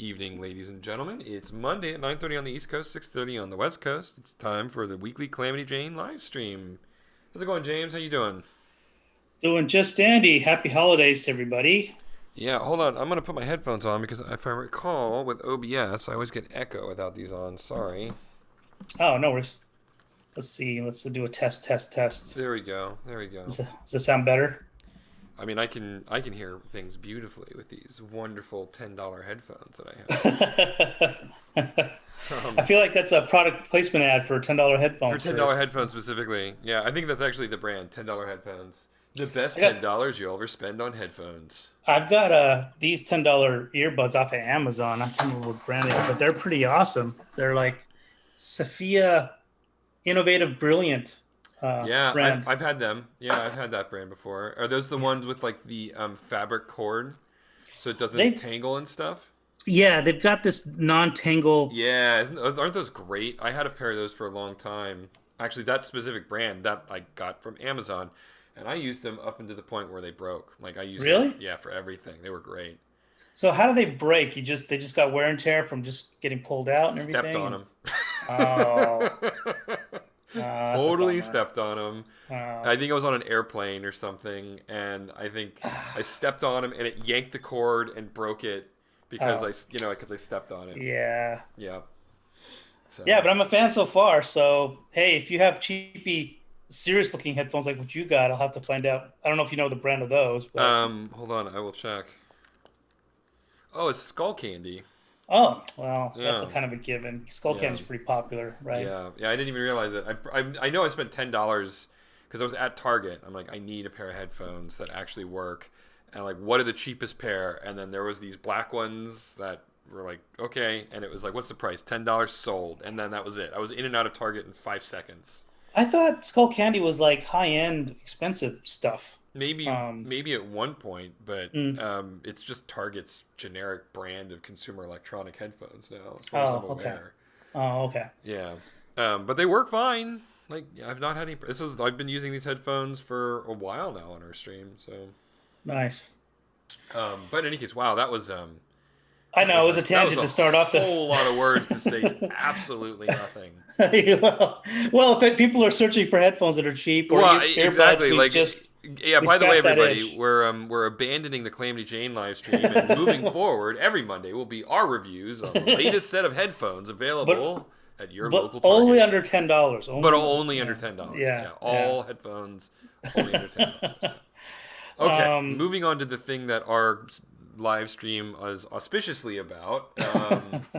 evening, ladies and gentlemen. It's Monday at 9:30 on the East Coast, 6:30 on the West Coast. It's time for the weekly Calamity Jane live stream. How's it going, James? How you doing? Doing just dandy. Happy holidays to everybody. Yeah, hold on. I'm gonna put my headphones on because if I recall, with OBS, I always get echo without these on. Sorry. Oh, no worries. Let's see. Let's do a test. There we go. There we go. Does that sound better? I mean, I can hear things beautifully with these wonderful $10 headphones that I I have. feel like that's a product placement ad for $10 For headphones. $10 headphones specifically. Yeah, I think that's actually the brand, $10 headphones. The best I got $10 you'll ever spend on headphones. I've got these $10 earbuds off of Amazon. I can't remember what brand they are, but they're pretty awesome. They're like Sophia Innovative Brilliant Yeah, brand. I've had them. Yeah, I've had that brand before. Are those the ones with like the fabric cord so it doesn't They tangle and stuff? Yeah, they've got this non-tangle. Yeah, aren't those great? I had a pair of those for a long time. Actually, that specific brand that I got from Amazon, and I used them up into the point where they broke. Like I used them, Really? yeah, for everything. They were great. So how do they break? They just got wear and tear from just getting pulled out and Stepped everything. on And them. oh, that's a Totally bummer. stepped on them. Uh, I think I was on an airplane or something, and I think I stepped on him, and it yanked the cord and broke it because oh, because I stepped on it. yeah, Yeah. yeah. So, But I'm a fan so far. So hey, if you have cheapy, serious looking headphones like what you got, I'll have to find out. I don't know if you know the brand of those, but hold on, I will check. Oh, it's Skull Candy. oh well, that's a Yeah, kind of a given. Skullcam yeah, is pretty popular, right? yeah. I didn't even realize it. I know I spent $10 because I was at Target. I'm like, I need a pair of headphones that actually work, and like, what are the cheapest pair? And then there was these black ones that were like, okay, and it was like, what's the price? $10 sold, and then that was it. I was in and out of Target in 5 seconds. I thought Skull Candy was like high end, expensive stuff. Maybe Um, maybe at one point, but mm, it's just Target's generic brand of consumer electronic headphones now, as far as I'm oh, okay. aware. Oh, okay. Yeah, but they work fine. Like I've not had any. I've been using these headphones for a while now on our stream. So, Nice. but in any case, wow, I know it was a that was tangent a to start off the. whole lot of words to say absolutely nothing. well, if people are searching for headphones that are cheap or Well, earbuds, exactly. Like, yeah. we By the way, scratched that everybody, itch. we're abandoning the Calamity Jane live stream, and moving forward, every Monday will be our reviews on the latest set of headphones but available at your but local only Target, under $10. but Only only under yeah $10. yeah Yeah, yeah. all headphones only under $10. Yeah. Okay, um, moving on to the thing that our live stream is auspiciously about.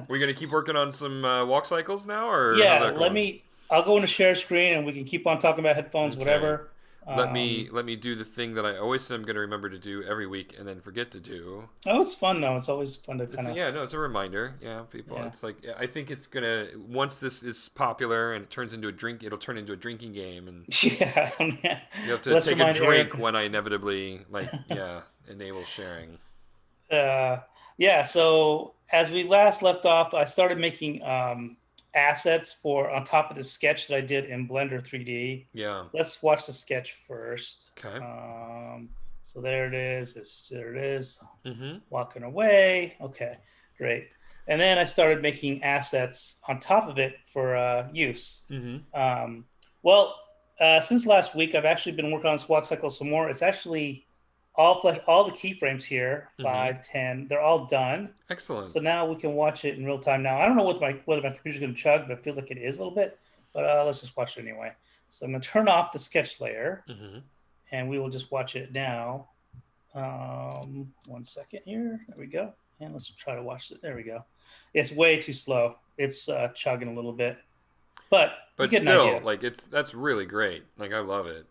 We're gonna keep working on some walk cycles now, or how's yeah. that going? I'll go into share screen and we can keep on talking about headphones, Okay. whatever. Let me Um, let me do the thing that I always am gonna remember to do every week and then forget to do. oh, it's fun though. It's always fun to It's kind of yeah, no, it's a reminder. Yeah, people. yeah It's like yeah, I think it's gonna once this is popular and it turns into a drink, it'll turn into a drinking game, and yeah. Yeah. you have to Let's take a remind drink Eric. when I inevitably enable sharing. Uh, yeah, so as we last left off, I started making assets for on top of the sketch that I did in Blender 3D. Yeah. Let's watch the sketch first. Okay. So there it is. There it is. Mm-hmm. Walking away. Okay, great. And then I started making assets on top of it for use. Mm-hmm. Um, well, since last week, I've actually been working on this walk cycle some more. It's actually all the keyframes here, Mm-hmm. 5, 10, they're all done. Excellent. So now we can watch it in real time. Now I don't know whether my computer's going to chug, but it feels like it is a little bit. But let's just watch it anyway. So I'm going to turn off the sketch layer, Mm-hmm. and we will just watch it now. 1 second here. There we go. And let's try to watch it. There we go. It's way too slow. It's chugging a little bit, but you But get an still, idea. like that's really great. Like I love it.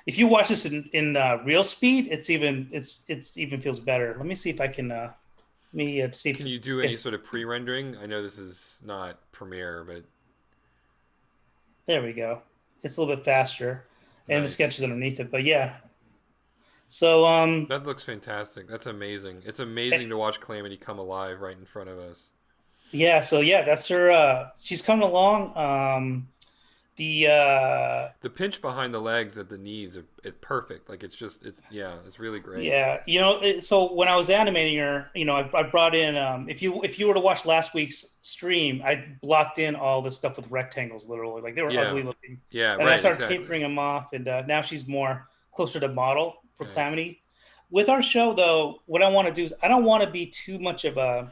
If you watch this in real speed, it's even feels better. Let me see if I can. Let me see Can you do any if sort of pre-rendering? I know this is not Premiere, but there we go. It's a little bit faster, and the nice. sketch is underneath it. But yeah, so That looks fantastic. That's amazing. It's amazing to watch Calamity come alive right in front of us. yeah, so yeah, that's her. She's coming along. The The pinch behind the legs at the knees is perfect. Like it's really great. Yeah, so when I was animating her, I brought in if you were to watch last week's stream, I blocked in all this stuff with rectangles, literally, like they were Yeah, ugly looking, yeah, and I right, started exactly. tapering them off, and now she's more closer to model for Nice. Calamity. With our show, though, what I want to do is I don't want to be too much of a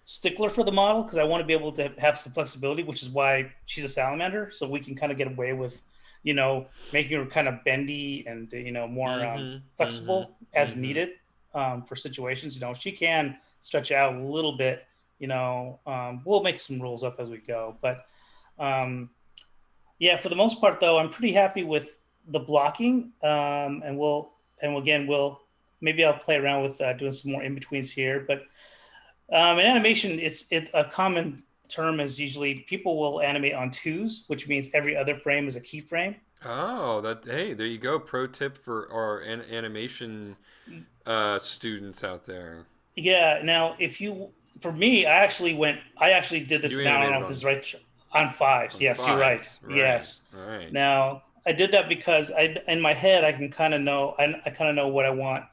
stickler for the model because I want to be able to have some flexibility, which is why she's a salamander, so we can kind of get away with, making her kind of bendy and more Mm-hmm. Mm-hmm. flexible as Mm-hmm. needed for situations. She can stretch out a little bit. We'll make some rules up as we go, but um, yeah, for the most part, though, I'm pretty happy with the blocking, and again, maybe I'll play around with doing some more in betweens here, but in animation, it's a common term is usually people will animate on twos, which means every other frame is a keyframe. Oh, hey, there you go. Pro tip for our animation students out there. Yeah. Now, for me, I actually did this. You Now I don't know animated if this is right on fives. on Yes, you're right. fives, right? Yes. Right. Now I did that because in my head, I can kind of know, I kind of know what I want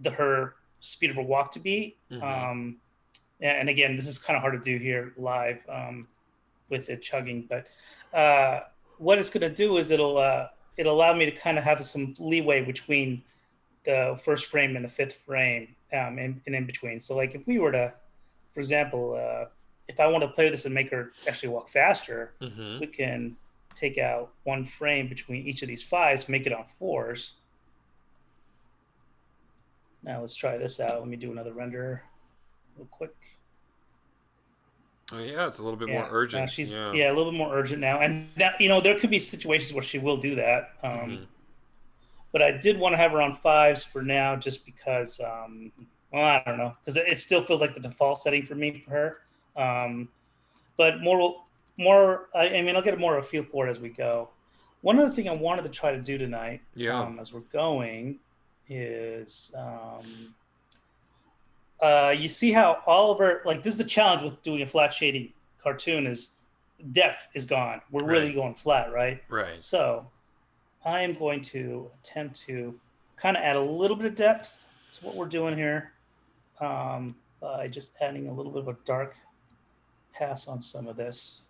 her speed of her walk to be. Mm-hmm. And again, this is kind of hard to do here live. With it chugging. But what it's going to do is it'll allow me to kind of have some leeway between the first frame and the fifth frame, and in between. So like if we were to, for example, if I want to play this and make her actually walk faster, Mm-hmm. we can take out one frame between each of these fives, make it on fours. Now let's try this out. Let me do another render real quick. Oh yeah, it's a little bit more Yeah, now urgent. she's Yeah. a little bit more urgent now, and that there could be situations where she will do that. Mm-hmm. But I did want to have her on fives for now, just because. Well, I don't know, because it still feels like the default setting for me for her. But more. I mean, I'll get more of a feel for it as we go. One other thing I wanted to try to do tonight, Yeah. as we're going, is you see how Oliver, like this is the challenge with doing a flat shading cartoon is depth is gone. We're really Right. going flat, right? Right. So I am going to attempt to kind of add a little bit of depth to what we're doing here, by just adding a little bit of a dark pass on some of this.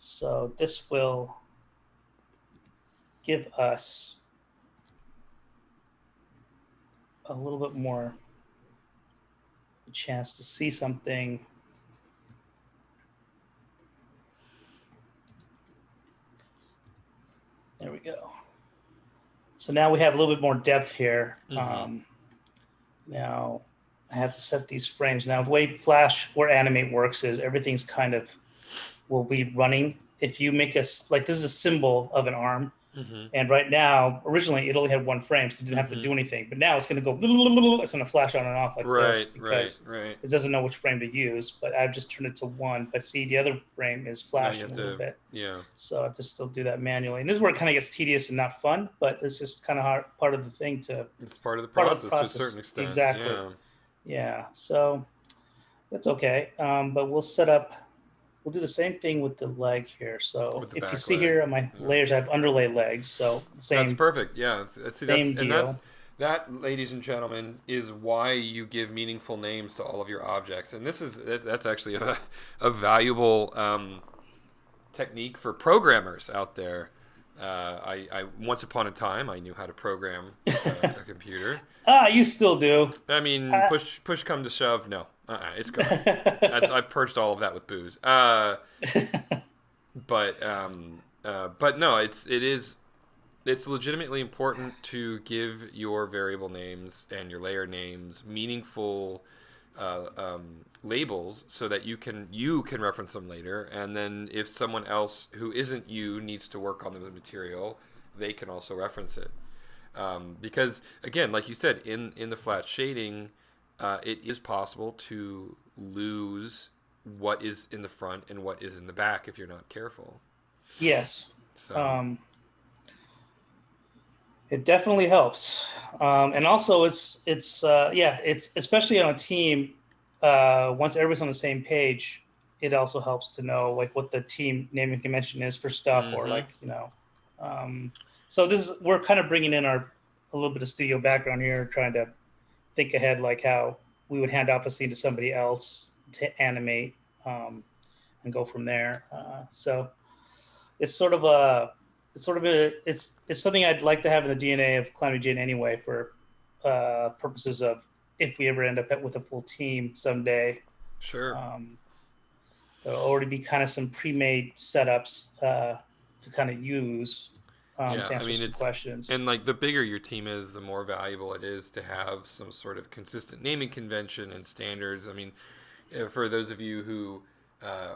So this will give us a little bit more chance to see something. There we go. So now we have a little bit more depth here. Mm-hmm. Now I have to set these frames. Now the way Flash or Animate works is everything's kind of will be running. If you make us like this is a symbol of an arm, Mm-hmm. and right now originally it only had one frame, so it didn't have to Mm-hmm. do anything. But now it's going to go. It's going to flash on and off like this Right. Right. because Right. it doesn't know which frame to use. But I've just turned it to one. But see, the other frame is Now you flashing have a little to. bit. Yeah. So I have to still do that manually. And this is where it kind of gets tedious and not fun, but it's just kind of hard, part of the thing to It's part of the part of the process to a certain process. extent. Exactly. Yeah. Yeah. So that's okay. But we'll do the same thing with the leg here. So With the if you back see leg. here on my Yeah. layers, I have underlay legs. So That's same perfect. Yeah. See, same deal. that, ladies and gentlemen, is why you give meaningful names to all of your objects, and that's actually a valuable technique for programmers out there. I once upon a time I knew how to program a computer. You still do. I mean, Uh, push come to shove, no, it's gone. I've purged all of that with booze. But no, it's legitimately important to give your variable names and your layer names meaningful labels so that you can reference them later, and then if someone else who isn't you needs to work on the material, they can also reference it. Because again, like you said, in the flat shading, it is possible to lose what is in the front and what is in the back if you're not careful. yes. So Um, it definitely helps. And also it's yeah, it's especially on a team, once everybody's on the same page, it also helps to know like what the team naming convention is for stuff, or Mm-hmm. like so this is, we're kind of bringing in our a little bit of studio background here, trying to think ahead, like how we would hand off a scene to somebody else to animate, and go from there. So it's sort of a it's something I'd like to have in the DNA of Calamity Jane anyway, for purposes of if we ever end up with a full team someday. Sure. Um, there'll already be kind of some pre-made setups to kind of use Yeah, to I answer mean some it's questions. and like the bigger your team is, the more valuable it is to have some sort of consistent naming convention and standards. I mean, for those of you who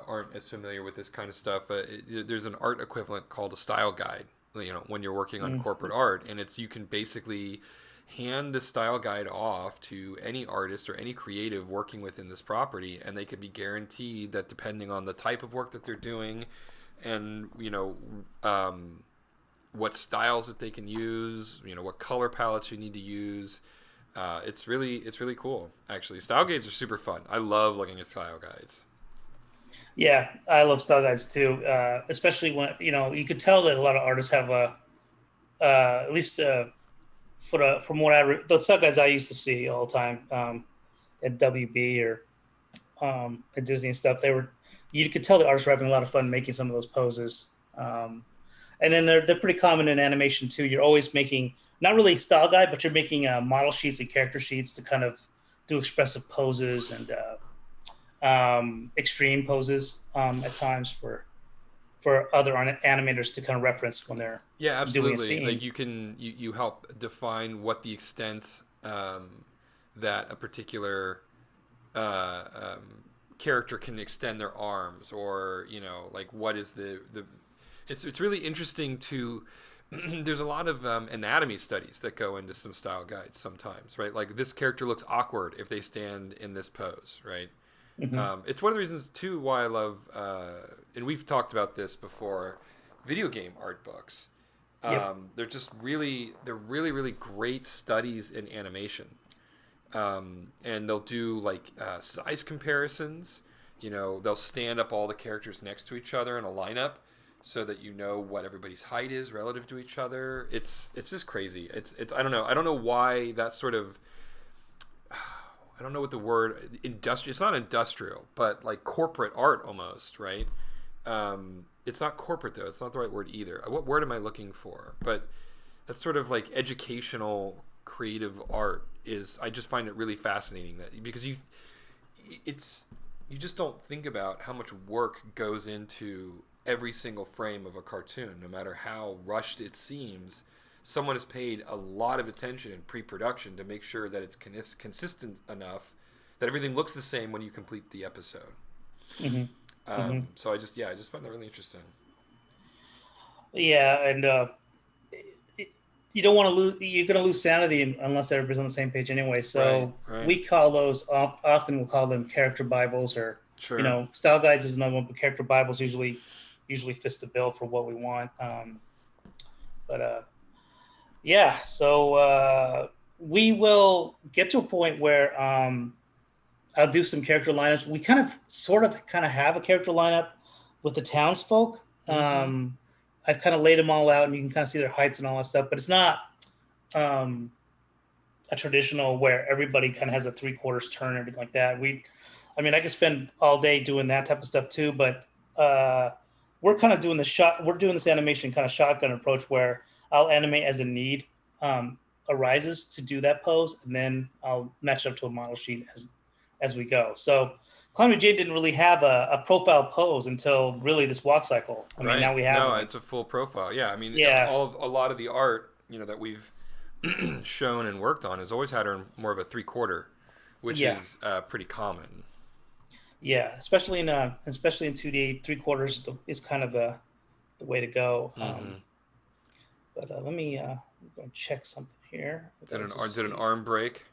aren't as familiar with this kind of stuff, there's an art equivalent called a style guide. You know, when you're working on Mm-hmm. corporate art, and it's you can basically hand the style guide off to any artist or any creative working within this property, and they can be guaranteed that depending on the type of work that they're doing, and what styles that they can use, what color palettes you need to use. It's really cool. Actually, style guides are super fun. I love looking at style guides. Yeah, I love style guides too, especially when you could tell that a lot of artists have a at least from what the style guides I used to see all the time, at WB or at Disney and stuff. They were You could tell the artists were having a lot of fun making some of those poses. And then they're pretty common in animation too. You're always making not really style guide, but you're making model sheets and character sheets to kind of do expressive poses and extreme poses at times for other animators to kind of reference when they're Yeah, doing a absolutely. Like scene. you help define what the extent that a particular character can extend their arms, or like what is the. It's really interesting to. There's a lot of anatomy studies that go into some style guides sometimes, right? Like this character looks awkward if they stand in this pose, right? Hmm. It's one of the reasons too why I love, and we've talked about this before, video game art books. Yep. They're really great studies in animation, and they'll do like size comparisons. They'll stand up all the characters next to each other in a lineup, so that you know what everybody's height is relative to each other. It's just crazy. It's I don't know why that sort of I don't know what the word industrial. It's not industrial, but like corporate art almost, right? It's not corporate though. It's not the right word either. What word am I looking for? But that's sort of like educational creative art is. I just find it really fascinating that because it's you just don't think about how much work goes into every single frame of a cartoon, no matter how rushed it seems. Someone has paid a lot of attention in pre-production to make sure that it's consistent enough that everything looks the same when you complete the episode. Hmm. Hmm. So I just find that really interesting. Yeah, and you don't want to lose. You're going to lose sanity unless everybody's on the same page anyway. Right, So right, we call those often we'll call them character bibles, or sure. style guides is another one, but character bibles usually fits the bill for what we want. But yeah, so we will get to a point where I'll do some character lineups. We kind of have a character lineup with the townsfolk. Mm-hmm. I've kind of laid them all out, and you can kind of see their heights and all that stuff. But it's not um, a traditional where everybody kind of has a 3/4 turn and everything like that. I mean, I could spend all day doing that type of stuff too. But we're kind of doing the shot. We're doing this animation kind of shotgun approach where I'll animate as a need um, arises to do that pose, and then I'll match up to a model sheet as we go. So Calamity Jane didn't really have a profile pose until really this walk cycle. I mean, Right. now we have No, one. it's a full profile. Yeah, I mean, Yeah, a lot of the art that we've shown and worked on has always had her in more of a 3/4, which yeah, is pretty common. yeah. Especially in 2D, 3/4 is kind of the way to go. Mm-hmm. But let me go and check something here. I Did gotta an just did an see arm break?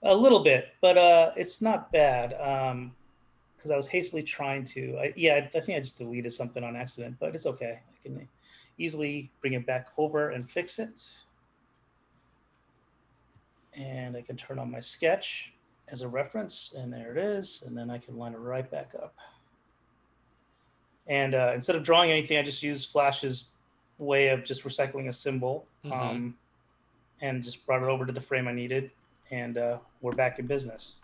a little bit, but it's not bad. Because I was hastily trying to. I think I just deleted something on accident, but it's okay. I can easily bring it back over and fix it. And I can turn on my sketch as a reference, and there it is. And then I can line it right back up. And instead of drawing anything, I just used Flash's way of just recycling a symbol, Mm-hmm. and just brought it over to the frame I needed, and we're back in business.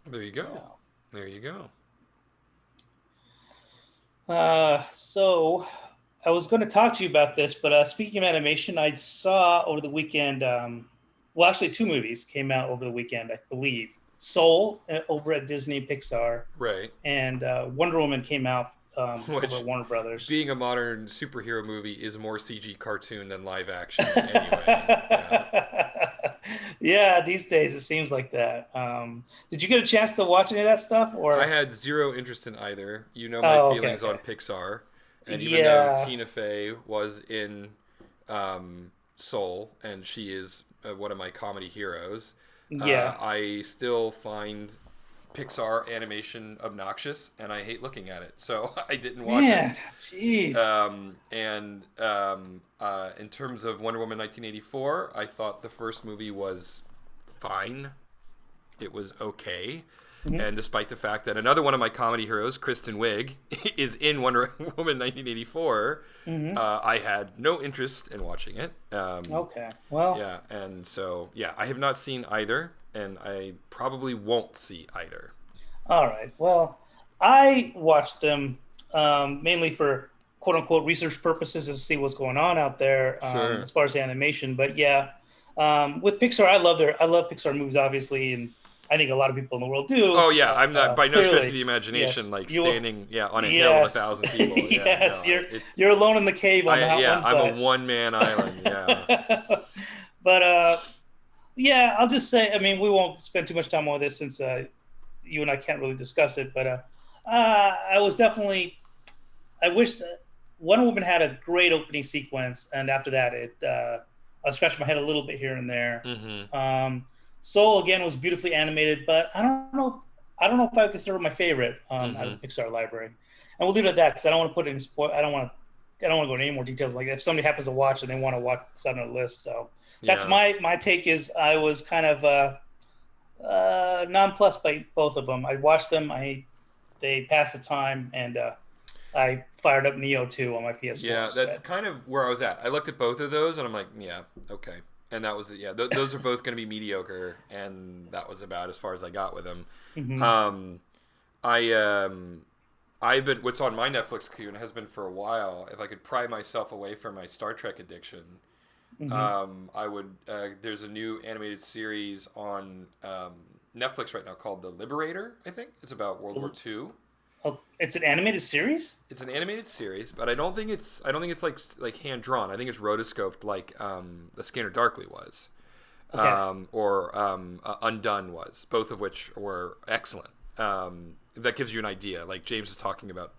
There you go. Yeah. There you go. So I was going to talk to you about this, but speaking of animation, I saw over the weekend. Well, actually, two movies came out over the weekend, I believe. Soul over at Disney Pixar, Right. and Wonder Woman came out over Which, at Warner Brothers. being a modern superhero movie, is more CG cartoon than live action anyway. Yeah. Yeah, these days it seems like that. Did you get a chance to watch any of that stuff, I or? had zero interest in either. You know my Oh, okay, feelings on okay. Pixar, and even though Yeah, Tina Fey was in Soul, and she is one of my comedy heroes, yeah, I still find Pixar animation obnoxious, and I hate looking at it. So I didn't watch it. man, jeez. In terms of Wonder Woman 1984, I thought the first movie was fine. It was okay. Mhm. And despite the fact that another one of my comedy heroes, Kristen Wiig, is in Wonder Woman 1984, Mhm. I had no interest in watching it. Okay, well, Yeah, and so, yeah, I have not seen either, and I probably won't see either. all right. Well, I watched them mainly for quote unquote research purposes to see what's going on out there Sure. as far as animation. But yeah, with Pixar, I love Pixar movies, obviously, and I think a lot of people in the world do. Oh yeah, I'm not by no stretch of Clearly, the imagination yes, like you, standing on a hill with a yes, thousand people. Yeah, yes, no, it's you're alone in the cave on that yeah, one, I'm a but one man island. Yeah, but yeah, I'll just say, I mean, we won't spend too much time on this since you and I can't really discuss it, but I was definitely, I wish that Wonder Woman had a great opening sequence, and after that, I scratched my head a little bit here and there. mm-hmm. Soul again was beautifully animated, but I don't know if I would consider it my favorite out Mm-hmm. of the Pixar library. And we'll leave it at that because I don't want to put it in spoil. I don't want to go into any more details. Like if somebody happens to watch and they want to watch it's on their list, so that's Yeah, my take. Is I was kind of nonplussed by both of them. I watched them. They passed the time, and I fired up Neo 2 on my PS4 yeah, that's instead. kind of where I was at. I looked at both of those and I'm like, yeah, okay, and that was it. Yeah, those are both going to be mediocre, and that was about as far as I got with them. Mm-hmm. Um, I I've been what's on my Netflix queue and has been for a while. If I could pry myself away from my Star Trek addiction, Mm-hmm. I would. There's a new animated series on Netflix right now called The Liberator. I think it's about World War II. Oh, it's an animated series. It's an animated series, but I don't think it's like hand drawn. I think it's rotoscoped like The Scanner Darkly was, Okay. or Undone was. Both of which were excellent. That gives you an idea. Like James is talking about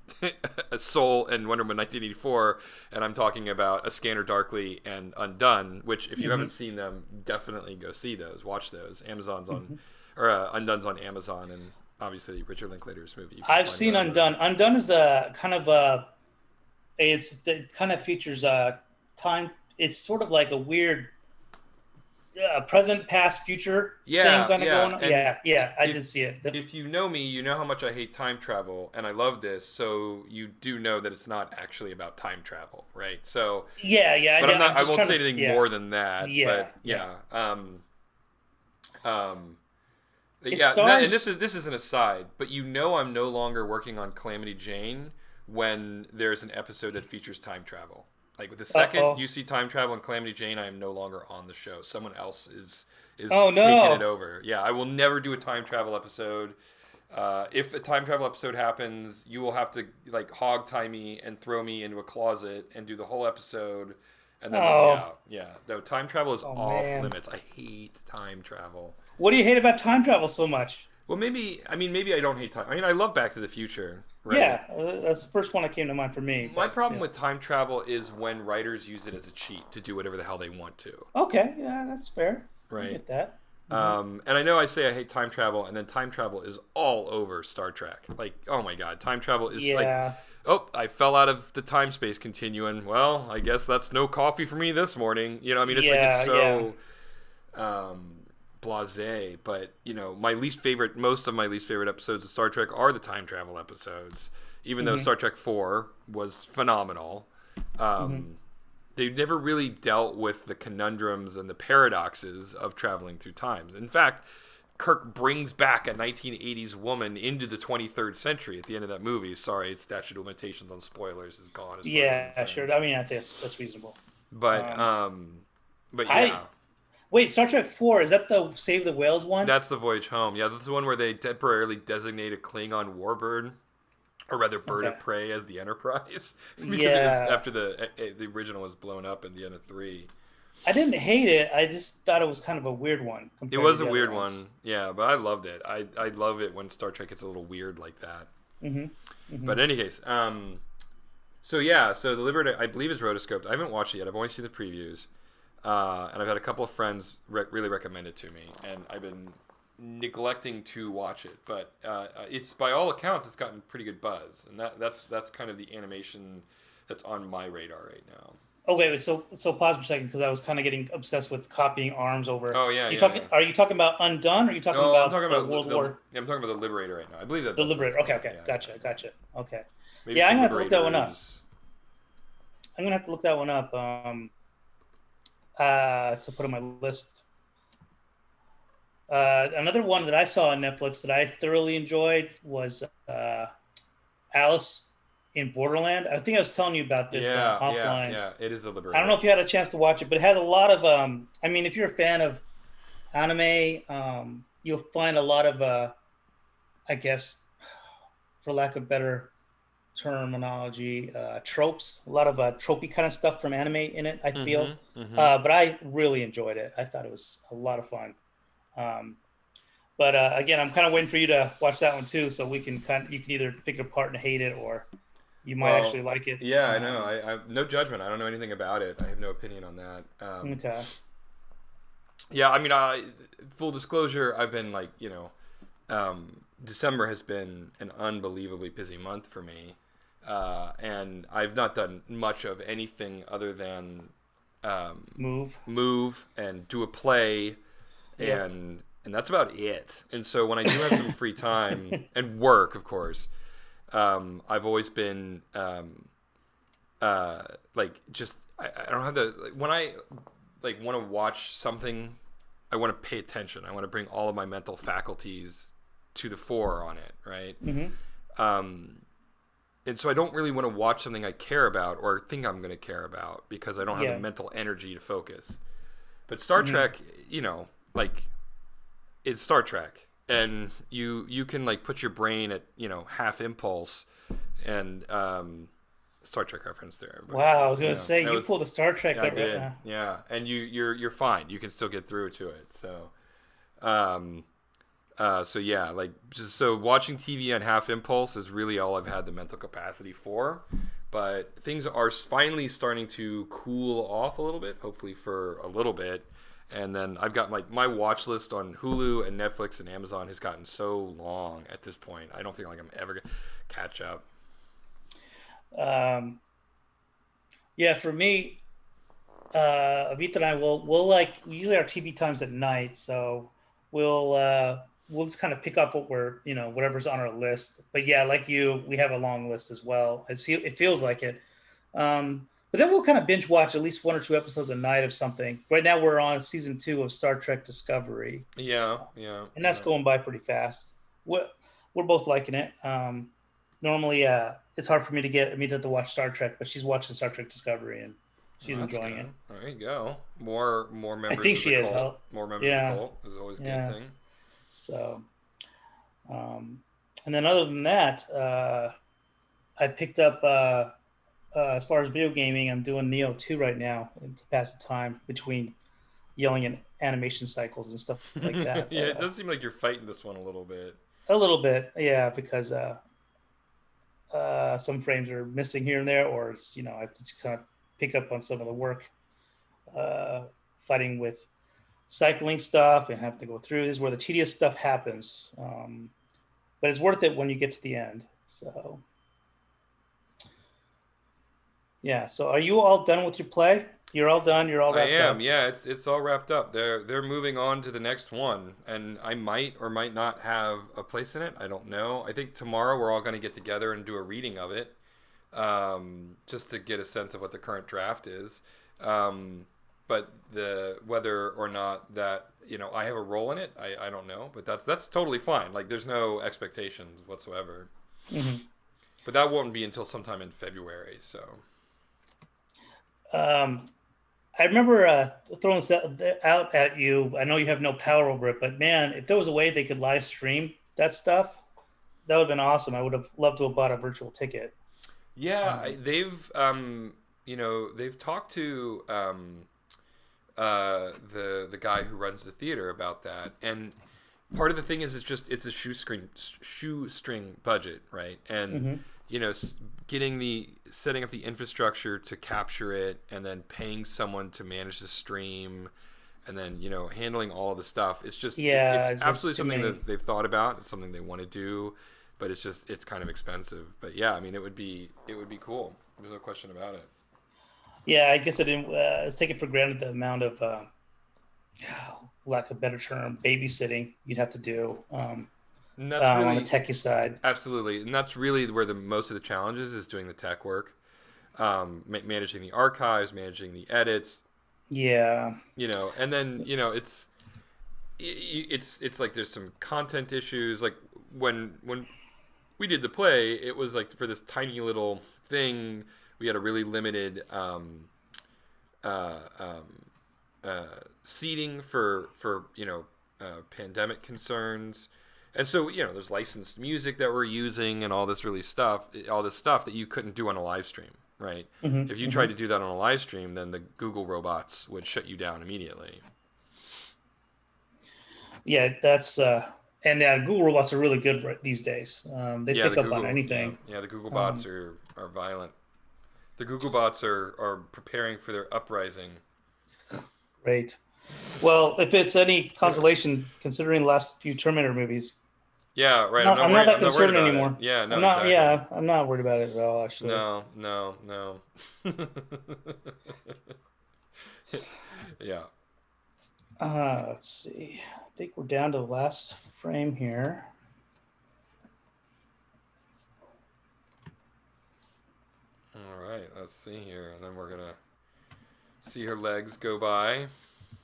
a Soul and Wonder Woman 1984, and I'm talking about A Scanner Darkly and Undone. Which, if you Mm-hmm. haven't seen them, definitely go see those. Watch those. Amazon's on, Mm-hmm. or Undone's on Amazon, and obviously Richard Linklater's movie. You can I've find seen wherever. Undone. Undone is a kind of a it kind of features a time. It's sort of like a weird present, past, future thing Yeah, kind of yeah, going on. and Yeah, yeah, I if did see it. if you know me, you know how much I hate time travel, and I love this. So you do know that it's not actually about time travel, right? So, Yeah, yeah. but I'm not. I'm I just won't trying say to. anything Yeah, more than that. yeah, But yeah. yeah, um, It yeah. And stars. this is an aside, but you know I'm no longer working on Calamity Jane when there's an episode that features time travel. Like the Uh second oh. you see time travel in Calamity Jane, I am no longer on the show. Someone else is Oh taking it no. over. Yeah, I will never do a time travel episode. If a time travel episode happens, you will have to like hog tie me and throw me into a closet and do the whole episode, and then let me Oh. out. Yeah, no, time travel is Oh off man. limits. I hate time travel. What do you hate about time travel so much? Well, maybe I don't hate time. I mean, I love Back to the Future, right? Yeah, that's the first one that came to mind for me. My But problem yeah. with time travel is when writers use it as a cheat to do whatever the hell they want to, Okay, yeah, that's fair. I right? get that. Hmm. And I know I say I hate time travel, and then time travel is all over Star Trek. Like, oh my god, time travel is like, Yeah. oh, I fell out of the time space continuum. Well, I guess that's no coffee for me this morning. You know, I mean, it's like Yeah, it's yeah. so blasé, but most of my least favorite episodes of Star Trek are the time travel episodes. Even though Mm-hmm. Star Trek 4 was phenomenal, Mm-hmm. they never really dealt with the conundrums and the paradoxes of traveling through times. In fact, Kirk brings back a 1980s woman into the 23rd century at the end of that movie. Sorry, statute of limitations on spoilers is gone as far as I'm Yeah, concerned. sure. I mean, I think that's reasonable. But Um, yeah, I wait. Star Trek 4, is that the Save the Whales one? that's the voyage home. Yeah, that's the one where they temporarily designate a Klingon warbird, or rather, bird Okay. of prey, as the Enterprise, because it was Yeah, after the original was blown up in the end of three. I didn't hate it. I just thought it was kind of a weird one It compared to was a the other weird ones. one, yeah, but I loved it. I love it when Star Trek gets a little weird like that. Mm-hmm. Mm-hmm. But in any case, so yeah, so the Liberator, I believe, is rotoscoped. I haven't watched it yet. I've only seen the previews, and I've had a couple of friends really recommend it to me, and I've been neglecting to watch it. But it's by all accounts, it's gotten pretty good buzz, and that's kind of the animation that's on my radar right now. Oh wait. So pause for a second because I was kind of getting obsessed with copying arms over. Oh yeah, You yeah, talking? yeah. Are you talking about Undone? Or are you talking No, I'm talking about the about World War? yeah, I'm talking about the Liberator right now. I believe The that's what it's Liberator. Okay. called. Okay. Yeah, yeah, Gotcha. yeah. Gotcha. Okay. Maybe Yeah, it's I'm the gonna have to look that one up. Liberators. I'm gonna have to look that one up. To put on my list. Another one that I saw on Netflix that I thoroughly enjoyed was Alice in Borderland. I think I was telling you about this Yeah, yeah, offline. yeah. It is the I don't know Liberator. if you had a chance to watch it, but it has a lot of. I mean, if you're a fan of anime, you'll find a lot of, I guess, for lack of better terminology, tropes. A lot of tropey kind of stuff from anime in it. I feel, Mm-hmm. Mm-hmm. but I really enjoyed it. I thought it was a lot of fun. Um, but again, I'm kind of waiting for you to watch that one too, so we can you can either pick it apart and hate it, or you might actually Well, like it. yeah, I know. I no judgment. I don't know anything about it. I have no opinion on that. Okay. Yeah, I mean, full disclosure, I've been like, December has been an unbelievably busy month for me, and I've not done much of anything other than Move. move and do a play, Yep. and that's about it. And so when I do have some free time and work, of course, I've always been like just I don't have the like, when I like want to watch something, I want to pay attention. I want to bring all of my mental faculties to the fore on it, right? Mm-hmm. Um, and so I don't really want to watch something I care about or think I'm going to care about because I don't have the Yeah. mental energy to focus. But Star Mm-hmm. Trek, like it's Star Trek, and you can like put your brain at half impulse, and Star Trek reference there, everybody. Wow, I was gonna say That you was pulled a Star Trek yeah, I up right did, now. yeah, and you're fine. You can still get through to it. So, um, so yeah, like just so watching TV on half impulse is really all I've had the mental capacity for. But things are finally starting to cool off a little bit, hopefully for a little bit. And then I've got like my watch list on Hulu and Netflix and Amazon has gotten so long at this point. I don't feel like I'm ever gonna catch up. Um, yeah, for me, Avita and I will like usually our TV times at night, so we'll just kind of pick up what we're whatever's on our list. But yeah, like you, we have a long list as well. It feels like it. But then we'll kind of binge watch at least one or two episodes a night of something. Right now we're on season 2 of Star Trek Discovery, Yeah, yeah, and that's yeah. going by pretty fast. We're both liking it. Normally, it's hard for me to get Amita to watch Star Trek, but she's watching Star Trek Discovery and Well, she's that's enjoying good. it. There you go. More I members think of the she is. cult. More members of the Yeah, cult is always a good yeah. thing. So, um, and then other than that, I picked up as far as video gaming. I'm doing Neo 2 right now to pass the time between yelling at animation cycles and stuff like that. Yeah, it does seem like you're fighting this one a little bit. A little bit, yeah, because some frames are missing here and there, or it's, I have to just kind of pick up on some of the work, uh, fighting with cycling stuff and have to go through. This is where the tedious stuff happens, but it's worth it when you get to the end. So yeah. So are you all done with your play? You're all done. You're all I wrapped am. up. Yeah, it's all wrapped up. They're moving on to the next one, and I might or might not have a place in it. I don't know. I think tomorrow we're all going to get together and do a reading of it, just to get a sense of what the current draft is. But the whether or not that I have a role in it, I don't know. But that's totally fine. Like there's no expectations whatsoever. Hmm. But that won't be until sometime in February. So Um, I remember throwing this out at you. I know you have no power over it, but man, if there was a way they could live stream that stuff, that would have been awesome. I would have loved to have bought a virtual ticket. yeah, Um, they've talked to the guy who runs the theater about that, and part of the thing is it's a shoestring budget, right? And mhm. you know, getting the setting up the infrastructure to capture it, and then paying someone to manage the stream, and then handling all of the stuff. It's Yeah, there's absolutely too something many. that they've thought about. It's something they want to do, but it's kind of expensive. But yeah, I mean, it would be cool. There's no question about it. Yeah, I guess I didn't. It's taken for granted the amount of, lack of a better term, babysitting you'd have to do And that's on the really techie side. absolutely, and that's really where the most of the challenges is doing the tech work, managing the archives, managing the edits, Yeah, and then it's like there's some content issues. Like when we did the play, it was like for this tiny little thing, we had a really limited uh, um, seating for pandemic concerns. And so, there's licensed music that we're using and all this stuff that you couldn't do on a live stream, right? hmm If you tried hmm to do that on a live stream, then the Google robots would shut you down immediately. yeah. That's and Google robots are really good these days. They Yeah, pick up on anything. the Google bots Um, are violent. The Google bots are preparing for their uprising. Great. Well, if it's any consolation, considering the last few Terminator movies, Yeah, right. I'm not that I'm not worried concerned about it. anymore. Yeah, I'm no, not. exactly. Yeah, I'm not worried about it at all. Actually. No, no, no. Yeah. Let's see. I think we're down to the last frame here. All right. Let's see here, and then we're gonna see her legs go by.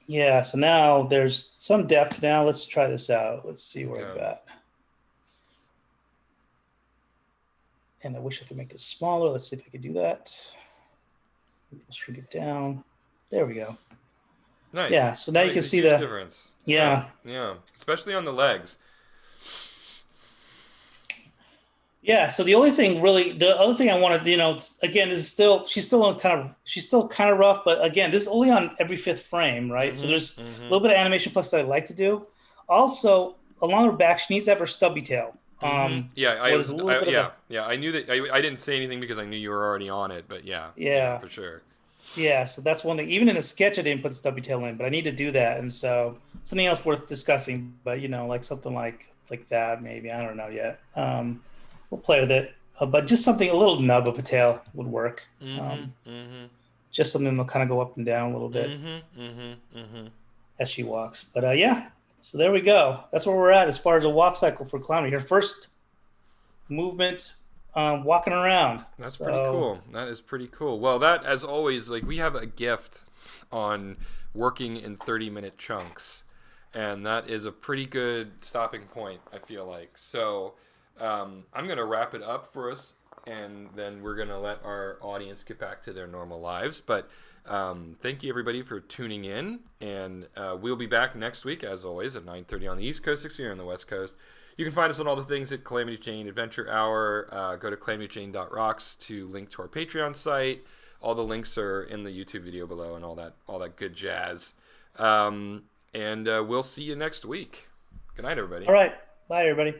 Yeah. So now there's some depth. Now let's try this out. Let's see where Yeah. I've got. And I wish I could make this smaller. Let's see if I could do that. Let's shrink it down. There we go. Yeah. Nice. So That now you makes can a see huge the. difference. Yeah. Yeah. Yeah. Especially on the legs. Yeah. So the only thing really, the other thing I wanted, again, is still she's still kind of rough, but again, this is only on every fifth frame, right? So Mm-hmm. there's a Mm-hmm. little bit of animation plus that I like to do. Also, along her back, she needs to have her stubby tail. Mm-hmm. Yeah. Where there's a little bit of Yeah. a Yeah. I knew that. I didn't say anything because I knew you were already on it. But yeah. Yeah. yeah, For sure. yeah. So that's one thing. Even in the sketch, I didn't put the stubby tail in, but I need to do that, and so something else worth discussing. But like something like that, maybe I don't know yet. We'll play with it. But just something a little nub of a tail would work. Mm-hmm. Mm-hmm. Just something that'll kind of go up and down a little bit Mm-hmm. Mm-hmm. Mm-hmm. as she walks. But yeah, so there we go. That's where we're at as far as a walk cycle for Calamity. Her first movement, walking around. That's pretty So cool. That is pretty cool. Well, that, as always, like we have a gift on working in 30-minute chunks, and that is a pretty good stopping point, I feel like. So I'm going to wrap it up for us, and then we're going to let our audience get back to their normal lives. But thank you, everybody, for tuning in, and we'll be back next week, as always, at 9:30 on the East Coast, 6 here on the West Coast. You can find us on all the things at Calamity Jane Adventure Hour. Go to calamityjane.rocks to link to our Patreon site. All the links are in the YouTube video below and all that good jazz. And we'll see you next week. Good night, everybody. all right. Bye, everybody.